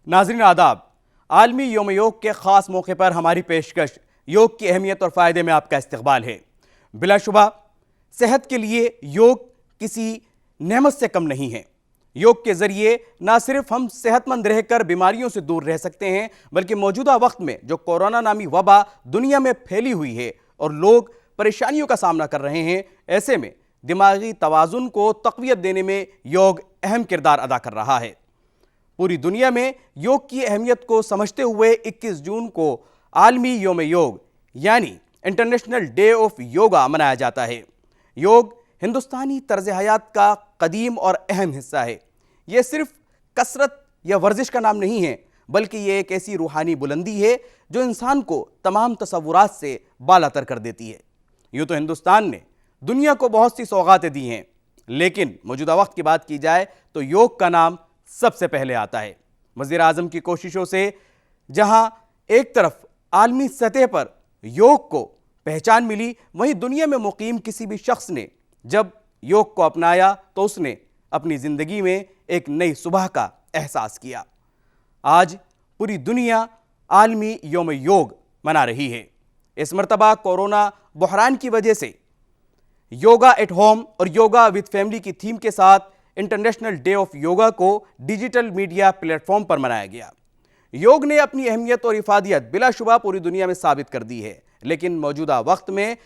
नाज़रीन आदाब। आलमी योम योग के ख़ास मौके पर हमारी पेशकश योग की अहमियत और फ़ायदे में आपका इस्तकबाल है। बिलाशुबा सेहत के लिए योग किसी नेमत से कम नहीं है। योग के ज़रिए ना सिर्फ हम सेहतमंद रहकर बीमारियों से दूर रह सकते हैं, बल्कि मौजूदा वक्त में जो कोरोना नामी वबा दुनिया में फैली हुई है और लोग परेशानियों का सामना कर रहे हैं, ऐसे में दिमागी तवाज़ुन को तक़वियत देने में योग अहम किरदार अदा कर रहा है। पूरी दुनिया में योग की अहमियत को समझते हुए 21 जून को आलमी योम योग यानी इंटरनेशनल डे ऑफ योगा मनाया जाता है। योग हिंदुस्तानी तर्ज हयात का कदीम और अहम हिस्सा है। ये सिर्फ कसरत या वर्जिश का नाम नहीं है, बल्कि ये एक ऐसी रूहानी बुलंदी है जो इंसान को तमाम तसव्वुरात से बालातर कर देती है। यूँ तो हिंदुस्तान ने दुनिया को बहुत सी सौगातें दी हैं, लेकिन मौजूदा वक्त की बात की जाए तो योग का नाम सबसे पहले आता है। वज़ीर आज़म की कोशिशों से जहां एक तरफ आलमी सतह पर योग को पहचान मिली, वहीं दुनिया में मुकीम किसी भी शख्स ने जब योग को अपनाया तो उसने अपनी ज़िंदगी में एक नई सुबह का एहसास किया। आज पूरी दुनिया आलमी योम योग मना रही है। इस मरतबा कोरोना बहरान की वजह से योगा एट होम और योगा विद फैमिली की थीम के साथ इंटरनेशनल डे ऑफ योगा को डिजिटल मीडिया प्लेटफॉर्म पर मनाया गया। योग ने अपनी अहमियत और इफादियत बिलाशुबा पूरी दुनिया में साबित कर दी है, लेकिन मौजूदा वक्त में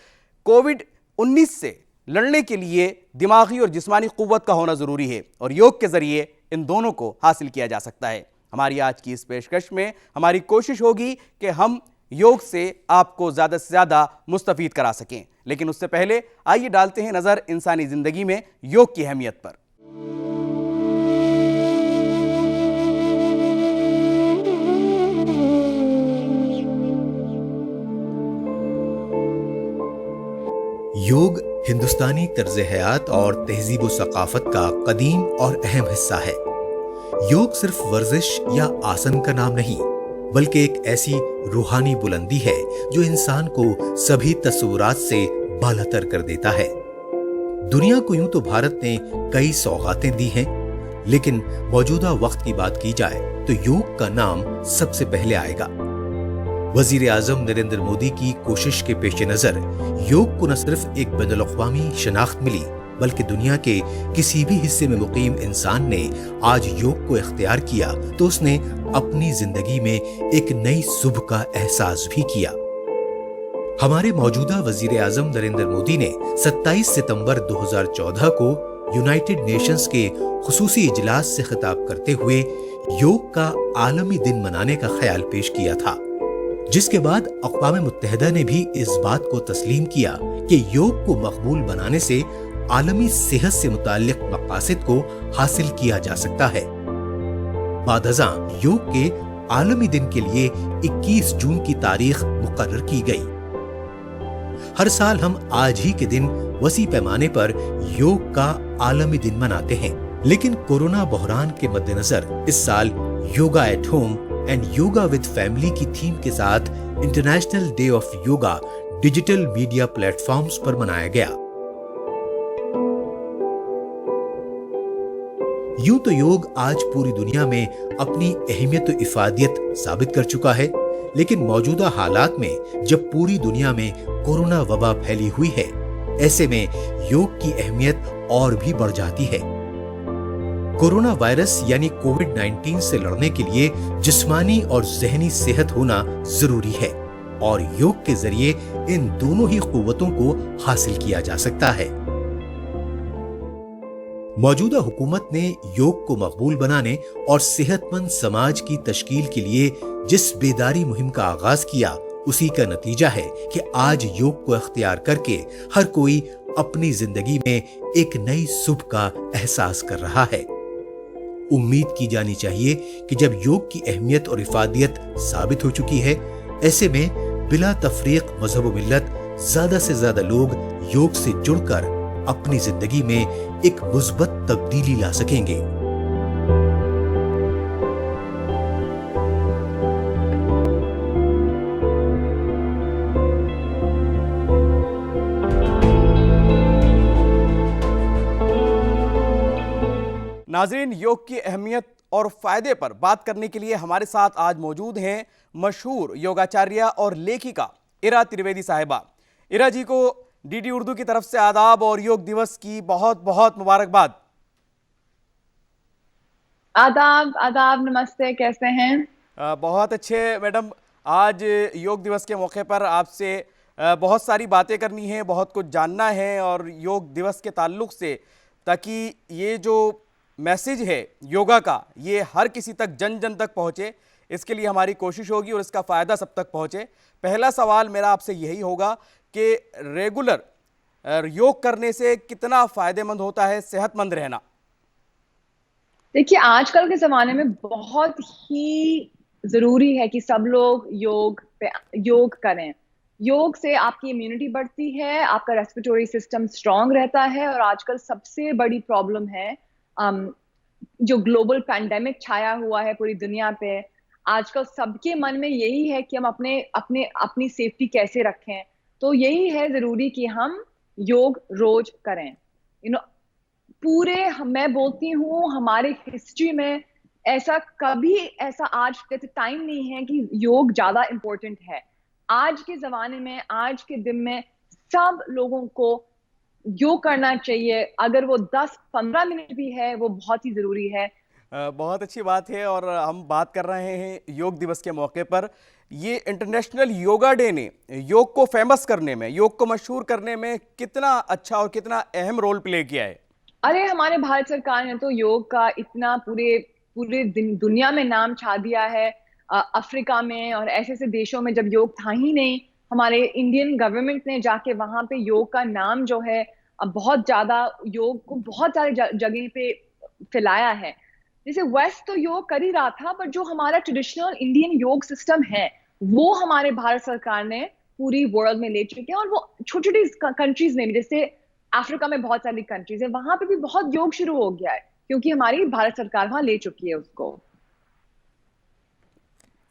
कोविड-19 से लड़ने के लिए दिमागी और जिस्मानी कुव्वत का होना ज़रूरी है और योग के ज़रिए इन दोनों को हासिल किया जा सकता है। हमारी आज की इस पेशकश में हमारी कोशिश होगी कि हम योग से आपको ज़्यादा से ज़्यादा मुस्तफ़ीद करा सकें, लेकिन उससे पहले आइए डालते हैं नज़र इंसानी ज़िंदगी में योग की अहमियत पर। योग हिंदुस्तानी तर्ज हयात और तहजीब व सकाफत का कदीम और अहम हिस्सा है। योग सिर्फ वर्जिश या आसन का नाम नहीं, बल्कि एक ऐसी रूहानी बुलंदी है जो इंसान को सभी तस्वुरात से बालातर कर देता है। दुनिया को यूं तो भारत ने कई सौगातें दी हैं, लेकिन मौजूदा वक्त की बात की जाए तो योग का नाम सबसे पहले आएगा। वजीर आजम नरेंद्र मोदी की कोशिश के पेश नजर योग को न सिर्फ एक बैनुल-अक़वामी शनाख्त मिली, बल्कि दुनिया के किसी भी हिस्से में मुकीम इंसान ने आज योग को इख्तियार किया तो उसने अपनी जिंदगी में एक नई सुबह का एहसास भी किया। हमारे मौजूदा वजीर आजम नरेंद्र मोदी ने 27 सितंबर 2014 को यूनाइटेड नेशंस के खुसूसी इजलास से खिताब करते हुए योग का आलमी दिन मनाने का ख्याल पेश किया था, जिसके बाद अक़वाम मुत्तहिदा ने भी इस बात को तस्लीम किया कि योग को मकबूल बनाने से आलमी सेहत से मुताल्लिक मकासद को हासिल किया जा सकता है। बादअज़ां योग के आलमी दिन के लिए 21 जून की तारीख मुकर्रर की गई। हर साल हम आज ही के दिन वसी पैमाने पर योग का आलमी दिन मनाते हैं, लेकिन कोरोना बहरान के मद्देनजर इस साल yoga at home and yoga with family की थीम के साथ international day of yoga digital media platforms पर मनाया गया। यूं तो योग आज पूरी दुनिया में अपनी अहमियत और इफादियत साबित कर चुका है, लेकिन मौजूदा हालात में जब पूरी दुनिया में कोरोना वबा फैली हुई है, ऐसे में योग की अहमियत और भी बढ़ जाती है। कोरोना वायरस यानी कोविड-19 से लड़ने के लिए जिस्मानी और ज़हनी सेहत होना जरूरी है और योग के जरिए इन दोनों ही कुव्वतों को हासिल किया जा सकता है। मौजूदा हुकूमत ने योग को मकबूल बनाने और सेहतमंद समाज की तश्कील के लिए जिस बेदारी मुहिम का आगाज किया, उसी का नतीजा है कि आज योग को इख्तियार करके हर कोई अपनी जिंदगी में एक नई सुबह का एहसास कर रहा है। उम्मीद की जानी चाहिए कि जब योग की अहमियत और इफादियत साबित हो चुकी है, ऐसे में बिला तफरीक मजहब व मिल्लत ज्यादा से ज्यादा लोग योग से जुड़कर अपनी जिंदगी में एक मुस्बत तब्दीली ला सकेंगे। नाज़रीन, योग की अहमियत और फायदे पर बात करने के लिए हमारे साथ आज मौजूद हैं मशहूर योगाचार्य और लेखिका इरा त्रिवेदी साहिबा। इरा जी को डीडी उर्दू की तरफ से आदाब और योग दिवस की बहुत बहुत मुबारकबाद। आदाब आदाब, नमस्ते, कैसे हैं? बहुत अच्छे मैडम। आज योग दिवस के मौके पर आपसे बहुत सारी बातें करनी है, बहुत कुछ जानना है और योग दिवस के ताल्लुक से, ताकि ये जो मैसेज है योगा का ये हर किसी तक, जन जन तक पहुँचे, इसके लिए हमारी कोशिश होगी और इसका फ़ायदा सब तक पहुँचे। पहला सवाल मेरा आपसे यही होगा कि रेगुलर योग करने से कितना फ़ायदेमंद होता है सेहतमंद रहना? देखिए, आजकल के ज़माने में बहुत ही ज़रूरी है कि सब लोग योग करें। योग से आपकी इम्यूनिटी बढ़ती है, आपका रेस्पिरेटरी सिस्टम स्ट्रॉन्ग रहता है और आजकल सबसे बड़ी प्रॉब्लम है जो ग्लोबल पैंडेमिक छाया हुआ है पूरी दुनिया पे। आजकल सबके मन में यही है कि हम अपनी सेफ्टी कैसे रखें। तो यही है ज़रूरी कि हम योग रोज करें। मैं बोलती हूँ हमारे हिस्ट्री में ऐसा आज के टाइम नहीं है कि योग ज्यादा इम्पोर्टेंट है। आज के जमाने में, आज के दिन में सब लोगों को योग करना चाहिए। अगर वो 10-15 मिनट भी है, वो बहुत ही जरूरी है। बहुत अच्छी बात है। और हम बात कर रहे हैं योग दिवस के मौके पर। ये इंटरनेशनल योगा डे ने योग को फेमस करने में, योग को मशहूर करने में कितना अच्छा और कितना अहम रोल प्ले किया है? अरे, हमारे भारत सरकार ने तो योग का इतना पूरे दुनिया में नाम छा दिया है। अफ्रीका में और ऐसे देशों में जब योग था ही नहीं, हमारे इंडियन गवर्नमेंट ने जाके वहां पे योग का नाम जो है बहुत ज्यादा, योग को बहुत सारे जगह पे फैलाया है। जैसे वेस्ट तो योग कर ही रहा था, पर जो हमारा ट्रेडिशनल इंडियन योग सिस्टम है वो हमारे भारत सरकार ने पूरी वर्ल्ड में ले चुके हैं। और वो छोटी छोटी कंट्रीज में भी, जैसे अफ्रीका में बहुत सारी कंट्रीज है, वहां पे भी बहुत योग शुरू हो गया है क्योंकि हमारी भारत सरकार वहां ले चुकी है उसको।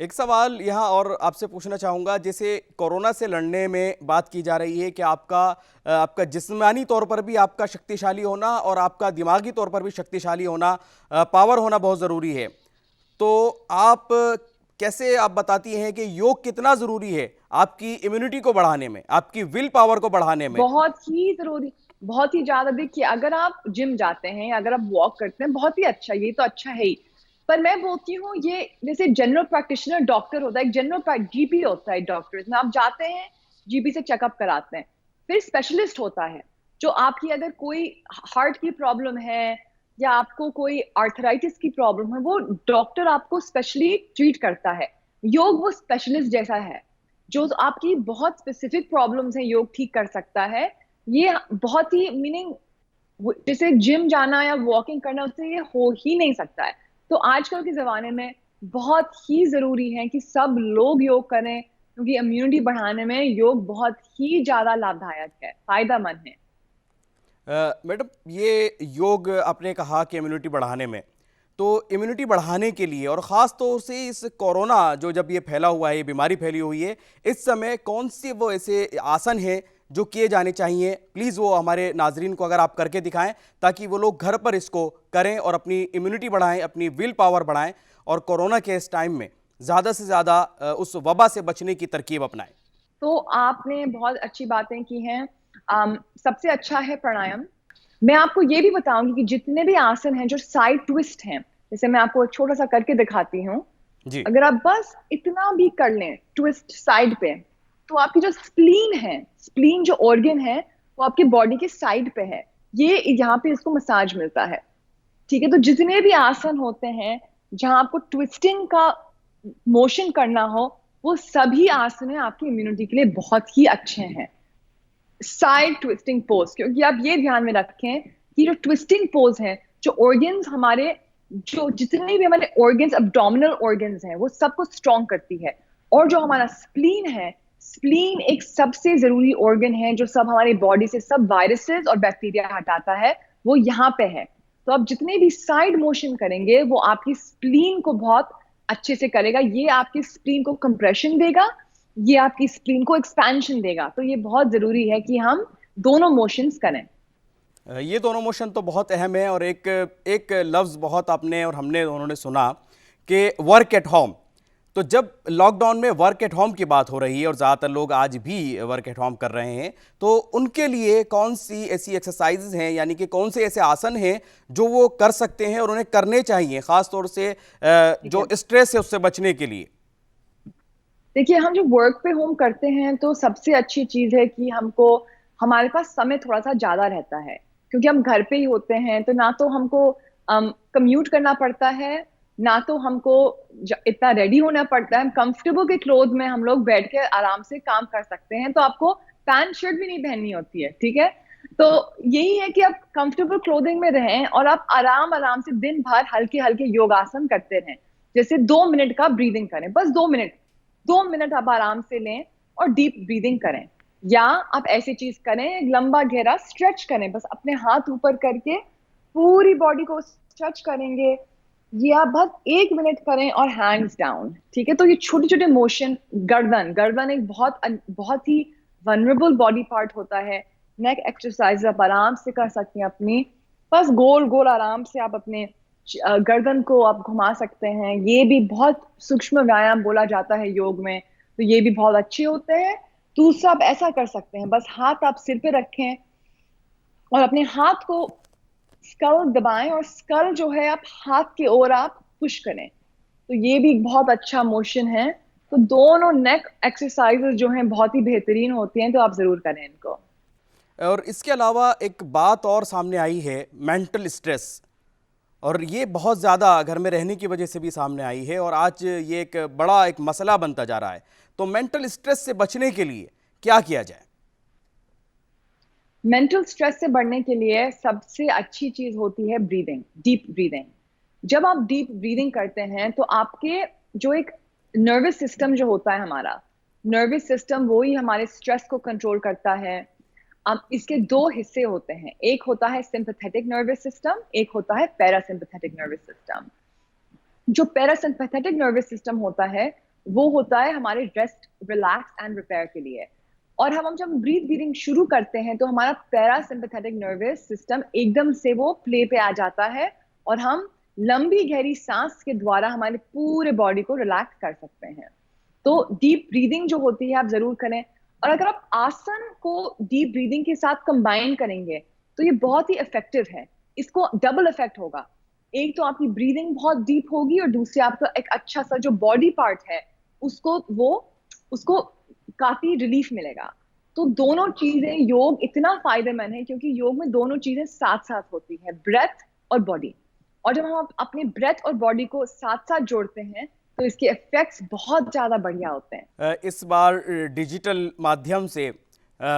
एक सवाल यहाँ और आपसे पूछना चाहूँगा, जैसे कोरोना से लड़ने में बात की जा रही है कि आपका जिस्मानी तौर पर भी आपका शक्तिशाली होना और आपका दिमागी तौर पर भी शक्तिशाली होना, पावर होना बहुत ज़रूरी है। तो आप कैसे आप बताती हैं कि योग कितना ज़रूरी है आपकी इम्यूनिटी को बढ़ाने में, आपकी विल पावर को बढ़ाने में? बहुत ही ज़रूरी, बहुत ही ज़्यादा। देखिए, अगर आप जिम जाते हैं, अगर आप वॉक करते हैं, बहुत ही अच्छा, ये तो अच्छा है ही। पर मैं बोलती हूँ, ये जैसे जनरल प्रैक्टिशनर डॉक्टर होता है, एक जनरल जीपी होता है डॉक्टर में, आप जाते हैं जीपी से चेकअप कराते हैं। फिर स्पेशलिस्ट होता है जो आपकी अगर कोई हार्ट की प्रॉब्लम है या आपको कोई आर्थराइटिस की प्रॉब्लम है, वो डॉक्टर आपको स्पेशली ट्रीट करता है। योग वो स्पेशलिस्ट जैसा है, जो आपकी बहुत स्पेसिफिक प्रॉब्लम्स हैं योग ठीक कर सकता है। ये बहुत ही जैसे जिम जाना या वॉकिंग करना, उससे ये हो ही नहीं सकता है। तो आजकल के जमाने में बहुत ही जरूरी है कि सब लोग योग करें, क्योंकि इम्यूनिटी बढ़ाने में योग बहुत ही ज्यादा लाभदायक है, फायदेमंद है। मैडम, ये योग आपने कहा कि इम्यूनिटी बढ़ाने में, तो इम्यूनिटी बढ़ाने के लिए और ख़ास तौर से इस कोरोना जो जब ये फैला हुआ है, ये बीमारी फैली हुई है, इस समय कौन से वो ऐसे आसन हैं जो किए जाने चाहिए? प्लीज़ वो हमारे नाजरीन को अगर आप करके दिखाएं, ताकि वो लोग घर पर इसको करें और अपनी इम्यूनिटी बढ़ाएं, अपनी विल पावर बढ़ाएं और कोरोना के इस टाइम में ज़्यादा से ज़्यादा उस वबा से बचने की तरकीब अपनाएं। तो आपने बहुत अच्छी बातें की हैं। सबसे अच्छा है प्राणायाम। मैं आपको ये भी बताऊंगी कि जितने भी आसन हैं जो साइड ट्विस्ट हैं, जैसे मैं आपको एक छोटा सा करके दिखाती हूँ। अगर आप बस इतना भी कर लें ट्विस्ट साइड पे, तो आपकी जो स्प्लीन है, स्प्लीन जो ऑर्गन है, वो आपके बॉडी के साइड पे है। ये यहाँ पे इसको मसाज मिलता है, ठीक है। तो जितने भी आसन होते हैं जहां आपको ट्विस्टिंग का मोशन करना हो, वो सभी आसन आपकी इम्यूनिटी के लिए बहुत ही अच्छे हैं। साइड ट्विस्टिंग पोज, क्योंकि आप ये ध्यान में रखें कि जो ट्विस्टिंग पोज है, जो ऑर्गन्स हमारे, जो जितने भी हमारे ऑर्गन्स, अब्डोमिनल ऑर्गन्स हैं, वो सबको स्ट्रॉन्ग करती है। और जो हमारा स्प्लीन है, स्प्लीन एक सबसे जरूरी ऑर्गन है जो सब हमारी बॉडी से सब वायरसेस और बैक्टीरिया हटाता है, वो यहाँ पे है। तो आप जितने भी साइड मोशन करेंगे, वो आपकी स्प्लीन को बहुत अच्छे से करेगा। ये आपकी स्प्लीन को कंप्रेशन देगा, ये आपकी स्प्लीन को एक्सपेंशन देगा। तो ये बहुत जरूरी है कि हम दोनों मोशंस करें। ये दोनों मोशन तो बहुत अहम है। और एक एक लफ्ज़ बहुत आपने और हमने दोनों ने सुना कि वर्क एट होम। तो जब लॉकडाउन में वर्क एट होम की बात हो रही है और ज़्यादातर लोग आज भी वर्क एट होम कर रहे हैं, तो उनके लिए कौन सी ऐसी एक्सरसाइजेज हैं, यानी कि कौन से ऐसे आसन हैं जो वो कर सकते हैं और उन्हें करने चाहिए, ख़ास तौर से ठीक जो है। स्ट्रेस है उससे बचने के लिए? देखिए, हम जो वर्क पे होम करते हैं तो सबसे अच्छी चीज़ है कि हमारे पास समय थोड़ा-सा ज़्यादा रहता है, क्योंकि हम घर पे ही होते हैं, तो ना तो हमको कम्यूट करना पड़ता है, ना तो हमको इतना रेडी होना पड़ता है। हम कंफर्टेबल के क्लोथ में हम लोग बैठ के आराम से काम कर सकते हैं, तो आपको पैंट शर्ट भी नहीं पहननी होती है, ठीक है? तो यही है कि आप कंफर्टेबल क्लोथिंग में रहें और आप आराम-आराम से दिन भर हल्के-हल्के योगासन करते रहें। जैसे 2 मिनट का ब्रीदिंग करें, बस 2 मिनट। 2 मिनट आप आराम से लें और डीप ब्रीदिंग करें। या आप ऐसी चीज़ करें, एक लंबा गहरा स्ट्रेच करें, बस अपने हाथ ऊपर करके पूरी बॉडी को स्ट्रेच करेंगे। ये आप बस 1 मिनट करें और हैंड्स डाउन, ठीक है? तो ये छोटे-छोटे मोशन गर्दन एक बहुत ही वल्नरेबल बॉडी पार्ट होता है। नेक एक्सरसाइज़ आप आराम से कर सकते हैं अपनी। बस गोल-गोल आराम से आप अपने गर्दन को आप घुमा सकते हैं। ये भी बहुत सूक्ष्म व्यायाम बोला जाता है योग में, तो ये भी बहुत अच्छे होते हैं। दूसरा आप ऐसा कर सकते हैं, बस हाथ आप सिर पे रखें और अपने हाथ को स्कल दबाएँ और स्कल जो है आप हाथ की ओर आप पुश करें। तो ये भी एक बहुत अच्छा मोशन है। तो दोनों नेक एक्सरसाइज़ेज़ जो हैं बहुत ही बेहतरीन होती हैं, तो आप ज़रूर करें इनको। और इसके अलावा एक बात और सामने आई है, मेंटल स्ट्रेस। और ये बहुत ज़्यादा घर में रहने की वजह से भी सामने आई है और आज ये एक बड़ा एक मसला बनता जा रहा है। तो मेंटल स्ट्रेस से बचने के लिए क्या किया जाए? मेंटल स्ट्रेस से बढ़ने के लिए सबसे अच्छी चीज़ होती है ब्रीदिंग, डीप ब्रीदिंग। जब आप डीप ब्रीदिंग करते हैं तो आपके जो एक नर्वस सिस्टम जो होता है हमारा, नर्वस सिस्टम वो ही हमारे स्ट्रेस को कंट्रोल करता है। अब इसके 2 हिस्से होते हैं, एक होता है सिम्पैथेटिक नर्वस सिस्टम, एक होता है पैरासिम्पैथेटिक नर्वस सिस्टम। जो पैरासिम्पैथेटिक नर्वस सिस्टम होता है, वो होता है हमारे रेस्ट, रिलैक्स एंड रिपेयर के लिए। और हम जब ब्रीदिंग शुरू करते हैं तो हमारा पैरासिम्पैथेटिक नर्वस सिस्टम एकदम से वो प्ले पे आ जाता है और हम लंबी गहरी सांस के द्वारा हमारे पूरे बॉडी को रिलैक्स कर सकते हैं। तो डीप ब्रीदिंग जो होती है आप ज़रूर करें। और अगर आप आसन को डीप ब्रीदिंग के साथ कंबाइन करेंगे, तो ये बहुत ही इफ़ेक्टिव है। इसको डबल इफ़ेक्ट होगा। एक तो आपकी ब्रीदिंग बहुत डीप होगी और दूसरे आपका एक अच्छा-सा जो बॉडी पार्ट है, उसको काफ़ी रिलीफ़ मिलेगा। तो दोनों चीज़ें योग इतना फ़ायदेमंद है क्योंकि योग में दोनों चीज़ें साथ-साथ होती हैं, ब्रेथ और बॉडी। और जब हम अपने ब्रेथ और बॉडी को साथ-साथ जोड़ते हैं, तो इसके इफ़ेक्ट्स बहुत ज़्यादा बढ़िया होते हैं। इस बार डिजिटल माध्यम से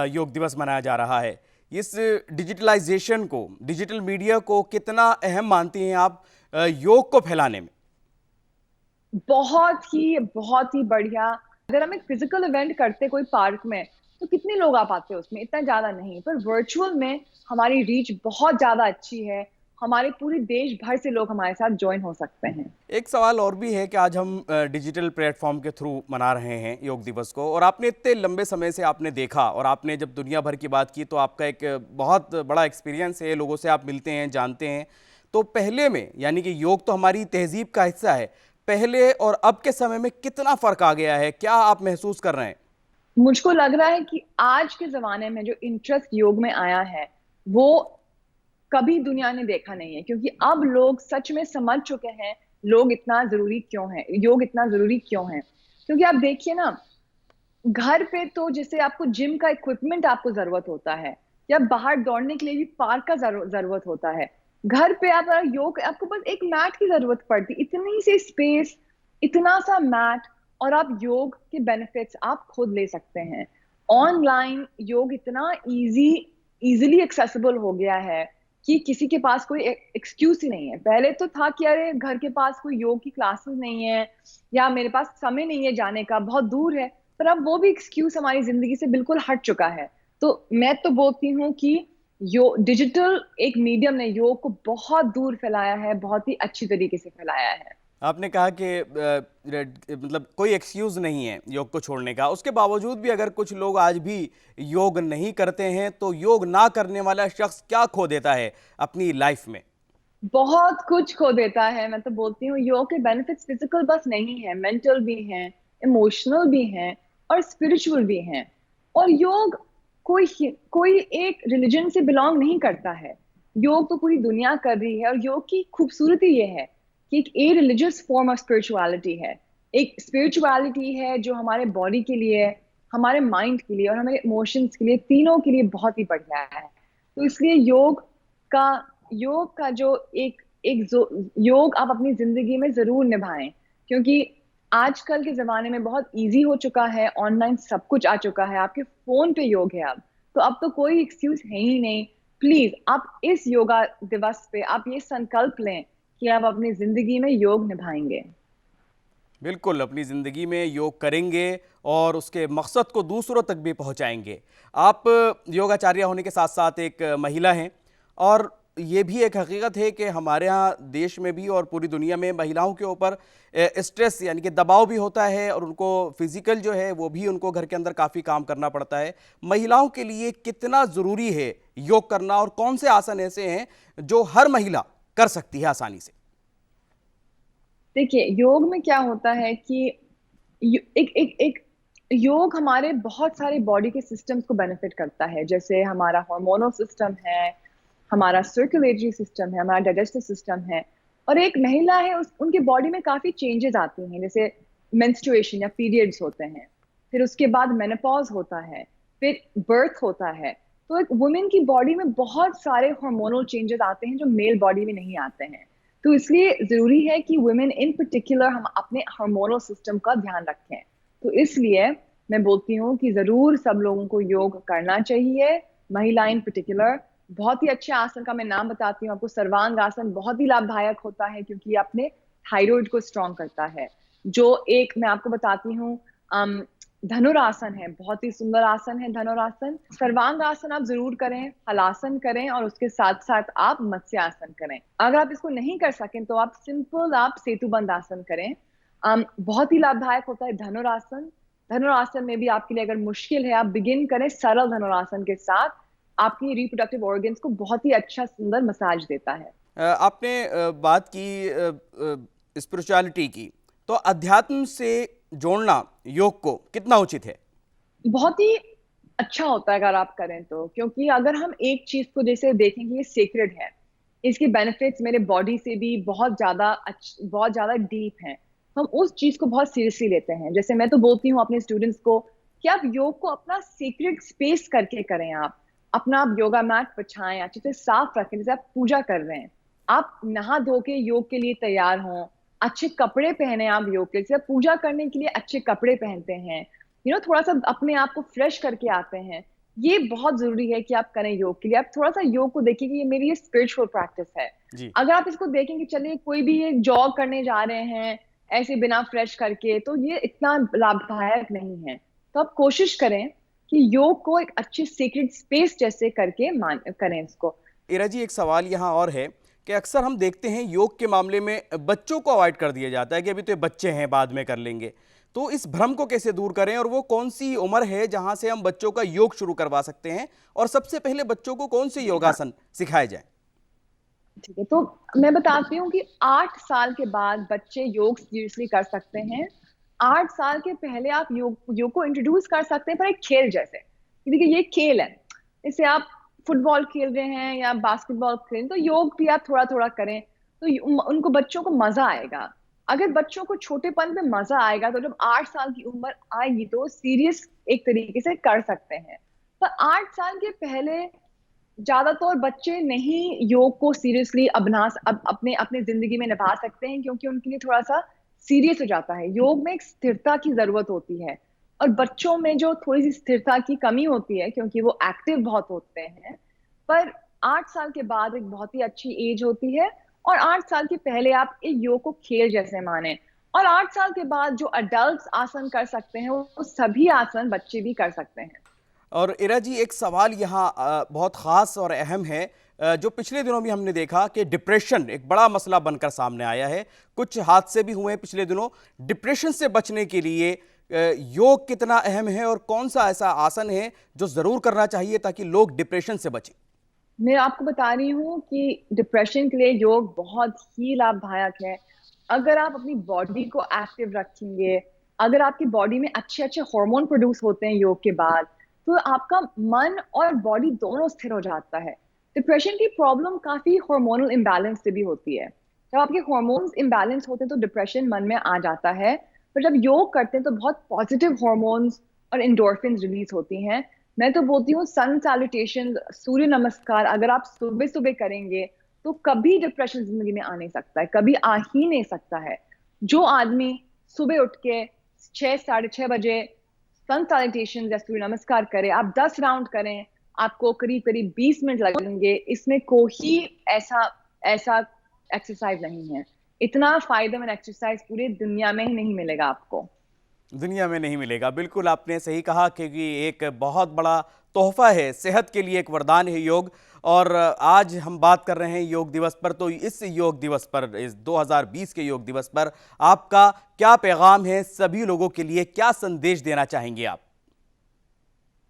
योग दिवस मनाया जा रहा है। इस डिजिटलाइजेशन को, डिजिटल मीडिया को कितना अहम मानती हैं आप योग को फैलाने में? बहुत ही बढ़िया। अगर हम एक फिज़िकल इवेंट करते कोई पार्क में, तो कितने लोग आ पाते हैं उसमें? इतना ज़्यादा नहीं। पर वर्चुअल में हमारी रीच बहुत ज़्यादा अच्छी है। हमारे पूरे देश भर से लोग हमारे साथ जॉइन हो सकते हैं। एक सवाल और भी है कि आज हम डिजिटल प्लेटफॉर्म के थ्रू मना रहे हैं योग दिवस को, और आपने इतने लंबे समय से आपने देखा और आपने जब दुनिया भर की बात की तो आपका एक बहुत बड़ा एक्सपीरियंस है, लोगों से आप मिलते हैं, जानते हैं। तो पहले में, यानी कि योग तो हमारी तहजीब का हिस्सा है, पहले और अब के समय में कितना फ़र्क आ गया है? क्या आप महसूस कर रहे हैं? मुझको लग रहा है कि आज के ज़माने में जो इंटरेस्ट योग में आया है, वो कभी दुनिया ने देखा नहीं है, क्योंकि अब लोग सच में समझ चुके हैं योग इतना ज़रूरी क्यों है। क्योंकि आप देखिए ना, घर पे तो जैसे आपको जिम का इक्विपमेंट आपको ज़रूरत होता है या बाहर दौड़ने के लिए भी पार्क का ज़रूरत होता है। घर पे आप अगर योग आपको बस एक मैट की ज़रूरत पड़ती, इतनी सी स्पेस, इतना सा मैट, और आप योग के बेनिफिट्स आप खुद ले सकते हैं। ऑनलाइन योग इतना ईज़िली एक्सेसिबल हो गया है कि किसी के पास कोई एक्सक्यूज़ ही नहीं है। पहले तो था कि अरे घर के पास कोई योग की क्लासेस नहीं है या मेरे पास समय नहीं है जाने का, बहुत दूर है। पर अब वो भी एक्सक्यूज़ हमारी ज़िंदगी से बिल्कुल हट चुका है। तो मैं तो बोलती हूँ कि डिजिटल एक मीडियम ने योग को बहुत दूर फैलाया है, बहुत ही अच्छी तरीके से फैलाया है। आपने कहा कि मतलब कोई एक्सक्यूज नहीं है योग को छोड़ने का। उसके बावजूद भी अगर कुछ लोग आज भी योग नहीं करते हैं तो योग ना करने वाला शख्स क्या खो देता है अपनी लाइफ में? बहुत कुछ खो देता है। मैं तो बोलती हूँ योग के बेनिफिट्स फिजिकल बस नहीं है, मेंटल भी हैं, इमोशनल भी हैं और स्पिरिचुअल भी हैं। और योग कोई एक रिलीजन से बिलोंग नहीं करता है। योग तो पूरी दुनिया कर रही है। और योग की खूबसूरती ये है कि एक a religious form of spirituality है। एक स्पिरिचुअलिटी है जो हमारे बॉडी के लिए, हमारे माइंड के लिए और हमारे इमोशंस के लिए, तीनों के लिए बहुत ही बढ़िया है। तो इसलिए का योग का जो एक एक योग आप अपनी जिंदगी में जरूर निभाएं। क्योंकि आजकल के जमाने में बहुत इजी हो चुका है, ऑनलाइन सब कुछ आ चुका है, आपके फोन पे योग है अब तो कोई एक्सक्यूज है ही नहीं। प्लीज आप इस योगा दिवस पे आप ये संकल्प लें कि आप अपनी जिंदगी में योग निभाएंगे। बिल्कुल, अपनी ज़िंदगी में योग करेंगे और उसके मकसद को दूसरों तक भी पहुंचाएंगे। आप योगाचार्य होने के साथ साथ एक महिला हैं और ये भी एक हकीकत है कि हमारे यहाँ देश में भी और पूरी दुनिया में महिलाओं के ऊपर स्ट्रेस यानी कि दबाव भी होता है और उनको फिजिकल जो है वो भी उनको घर के अंदर काफ़ी काम करना पड़ता है। महिलाओं के लिए कितना ज़रूरी है योग करना और कौन से आसन ऐसे हैं जो हर महिला कर सकती है आसानी से? देखिए योग में क्या होता है कि एक योग हमारे बहुत सारे बॉडी के सिस्टम्स को बेनिफिट करता है। जैसे हमारा हार्मोनल सिस्टम है, हमारा सर्कुलेटरी सिस्टम है, हमारा डाइजेस्टिव सिस्टम है। और एक महिला है उनके बॉडी में काफी चेंजेस आते हैं, जैसे मेंस्ट्रुएशन या पीरियड्स होते हैं, फिर उसके बाद मेनोपॉज होता है, फिर बर्थ होता है। तो एक वुमेन की बॉडी में बहुत सारे हार्मोनल चेंजेस आते हैं जो मेल बॉडी में नहीं आते हैं। तो इसलिए जरूरी है कि वुमेन इन पर्टिकुलर हम अपने हार्मोनल सिस्टम का ध्यान रखें। तो इसलिए मैं बोलती हूँ कि जरूर सब लोगों को योग करना चाहिए, महिला इन पर्टिकुलर। बहुत ही अच्छे आसन का मैं नाम बताती हूँ आपको। सर्वांग आसन बहुत ही लाभदायक होता है क्योंकि ये अपने थायराइड को स्ट्रॉन्ग करता है। जो एक मैं आपको बताती हूँ धनुरासन है, बहुत ही सुंदर आसन है धनुरासन। सर्वांग आसन आप जरूर करें, हलासन करें और उसके साथ साथ आप मत्स्य आसन करें। अगर आप इसको नहीं कर सकें तो आप सिंपल आप सेतुबंध आसन करें। बहुत ही लाभदायक होता है धनुरासन। धनुरासन में भी आपके लिए अगर मुश्किल है आप बिगिन करें सरल धनुरासन के साथ। आपकी रिप्रोडक्टिव ऑर्गन्स को बहुत ही अच्छा सुंदर मसाज देता है। आपने बात की स्पिरिचुअलिटी की, तो अध्यात्म से जोड़ना योग को कितना उचित है? बहुत ही अच्छा होता है अगर आप करें तो। क्योंकि अगर हम एक चीज को जैसे देखें कि ये सेक्रेड है, इसके बेनिफिट्स मेरे बॉडी से भी बहुत ज्यादा डीप हैं, हम उस चीज को बहुत सीरियसली लेते हैं। जैसे मैं तो बोलती हूँ अपने स्टूडेंट्स को कि आप योग को अपना सीक्रेट स्पेस करके करें। आप अपना आप योगा मैट बिछाएं, अच्छे से साफ रखें, जैसे आप पूजा कर रहे हैं। आप नहा धो के योग के लिए तैयार हों, अच्छे कपड़े पहने आप योग के लिए, जैसे आप पूजा करने के लिए अच्छे कपड़े पहनते हैं, थोड़ा सा अपने आप को फ्रेश करके आते हैं। ये बहुत जरूरी है कि आप करें योग के लिए। आप थोड़ा सा योग को देखिए कि ये मेरी ये स्पिरिचुअल प्रैक्टिस है। जी। अगर आप इसको देखेंगे, चलिए कोई भी ये जॉग करने जा रहे हैं ऐसे बिना फ्रेश करके, तो ये इतना लाभदायक नहीं है। तो आप कोशिश करें कि योग को एक अच्छी सीक्रेट स्पेस जैसे करके करें इसको। इरा जी, एक सवाल यहाँ और है कि अक्सर हम देखते हैं योग के मामले में बच्चों को अवॉइड कर दिया जाता है कि अभी तो ये बच्चे हैं, बाद में कर लेंगे। तो इस भ्रम को कैसे दूर करें और वो कौन सी उम्र है जहां से हम बच्चों का योग शुरू करवा सकते हैं और सबसे पहले बच्चों को कौन से योगासन सिखाए जाए? ठीक है, तो मैं बताती हूँ कि 8 साल के बाद बच्चे योग सीरियसली कर सकते हैं। 8 साल के पहले आप योग को इंट्रोड्यूस कर सकते हैं, पर एक खेल जैसे। देखिए ये खेल है, जैसे आप फुटबॉल खेल रहे हैं या बास्केटबॉल खेल रहे हैं, तो योग भी आप थोड़ा थोड़ा करें तो उनको बच्चों को मजा आएगा। अगर बच्चों को छोटेपन में मजा आएगा तो जब 8 साल की उम्र आएगी तो सीरियस एक तरीके से कर सकते हैं। पर 8 साल के पहले ज्यादातर बच्चे नहीं योग को सीरियसली अपने अपने जिंदगी में निभा सकते हैं, क्योंकि उनके लिए थोड़ा सा सीरियस हो जाता है। योग में एक स्थिरता की जरूरत होती है और बच्चों में जो थोड़ी सी स्थिरता की कमी होती है क्योंकि वो एक्टिव बहुत होते हैं। पर 8 साल के बाद एक बहुत ही अच्छी एज होती है और 8 साल के पहले आप एक योग को खेल जैसे माने। और 8 साल के बाद जो अडल्ट आसन कर सकते हैं वो सभी आसन बच्चे भी कर सकते हैं। और इरा जी, एक सवाल यहाँ बहुत ख़ास और अहम है, जो पिछले दिनों भी हमने देखा कि डिप्रेशन एक बड़ा मसला बनकर सामने आया है। कुछ हादसे भी हुए पिछले दिनों। डिप्रेशन से बचने के लिए योग कितना अहम है और कौन सा ऐसा आसन है जो ज़रूर करना चाहिए ताकि लोग डिप्रेशन से बचें? मैं आपको बता रही हूँ कि डिप्रेशन के लिए योग बहुत ही लाभदायक है। अगर आप अपनी बॉडी को एक्टिव रखेंगे, अगर आपकी बॉडी में अच्छे-अच्छे हार्मोन प्रोड्यूस होते हैं योग के बाद, तो आपका मन और बॉडी दोनों स्थिर हो जाता है। डिप्रेशन की प्रॉब्लम काफ़ी हार्मोनल इम्बैलेंस से भी होती है। जब आपके हार्मोन्स इम्बैलेंस होते हैं तो डिप्रेशन मन में आ जाता है। पर जब योग करते हैं तो बहुत पॉजिटिव हार्मोन्स और एंडोर्फिन्स रिलीज होती हैं। मैं तो बोलती हूँ सन सैल्यूटेशन, सूर्य नमस्कार अगर आप सुबह-सुबह करेंगे, तो कभी डिप्रेशन ज़िंदगी में आ नहीं सकता है, कभी आ ही नहीं सकता है। जो आदमी सुबह उठ के 6 साढ़े 6 बजे सन सैल्यूटेशन या सूर्य नमस्कार करे, आप 10 राउंड करें, आपको करीब-करीब 20 मिनट लगेंगे। इसमें कोई ऐसा ऐसा एक्सरसाइज नहीं है। इतना फ़ायदेमंद एक्सरसाइज पूरी दुनिया में ही नहीं मिलेगा आपको। दुनिया में नहीं मिलेगा। बिल्कुल आपने सही कहा, क्योंकि एक बहुत बड़ा तोहफ़ा है, सेहत के लिए एक वरदान है योग। और आज हम बात कर रहे हैं योग दिवस पर, तो इस योग दिवस पर, इस 2020 के योग दिवस पर आपका क्या पैगाम है? सभी लोगों के लिए क्या संदेश देना चाहेंगे आप?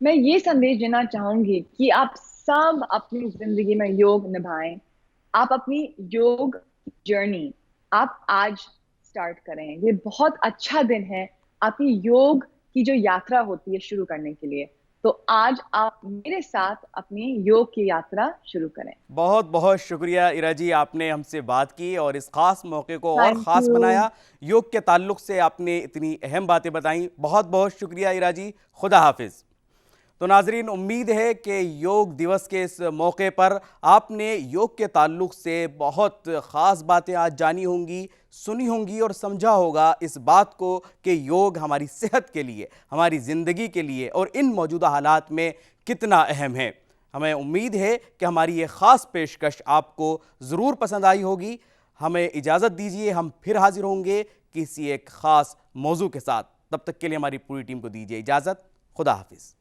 मैं ये संदेश देना चाहूँगी कि आप सब अपनी ज़िंदगी में योग निभाएँ। आप अपनी योग जर्नी आप आज स्टार्ट करें। ये बहुत अच्छा दिन है आपकी योग की जो यात्रा होती है शुरू करने के लिए। तो आज आप मेरे साथ अपनी योग की यात्रा शुरू करें। बहुत बहुत शुक्रिया इरा जी, आपने हमसे बात की और इस खास मौके को और थैंक ख़ास यू। बनाया। योग के ताल्लुक से आपने इतनी अहम बातें बताई। बहुत बहुत शुक्रिया इरा जी। खुदा हाफिज़। तो नाजरीन, उम्मीद है कि योग दिवस के इस मौके पर आपने योग के ताल्लुक से बहुत ख़ास बातें आज जानी होंगी, सुनी होंगी और समझा होगा इस बात को कि योग हमारी सेहत के लिए, हमारी ज़िंदगी के लिए और इन मौजूदा हालात में कितना अहम है। हमें उम्मीद है कि हमारी ये ख़ास पेशकश आपको ज़रूर पसंद आई होगी। हमें इजाज़त दीजिए, हम फिर हाजिर होंगे किसी एक ख़ास मौजू के साथ। तब तक के लिए हमारी पूरी टीम को दीजिए इजाज़त। खुदा हाफिज़।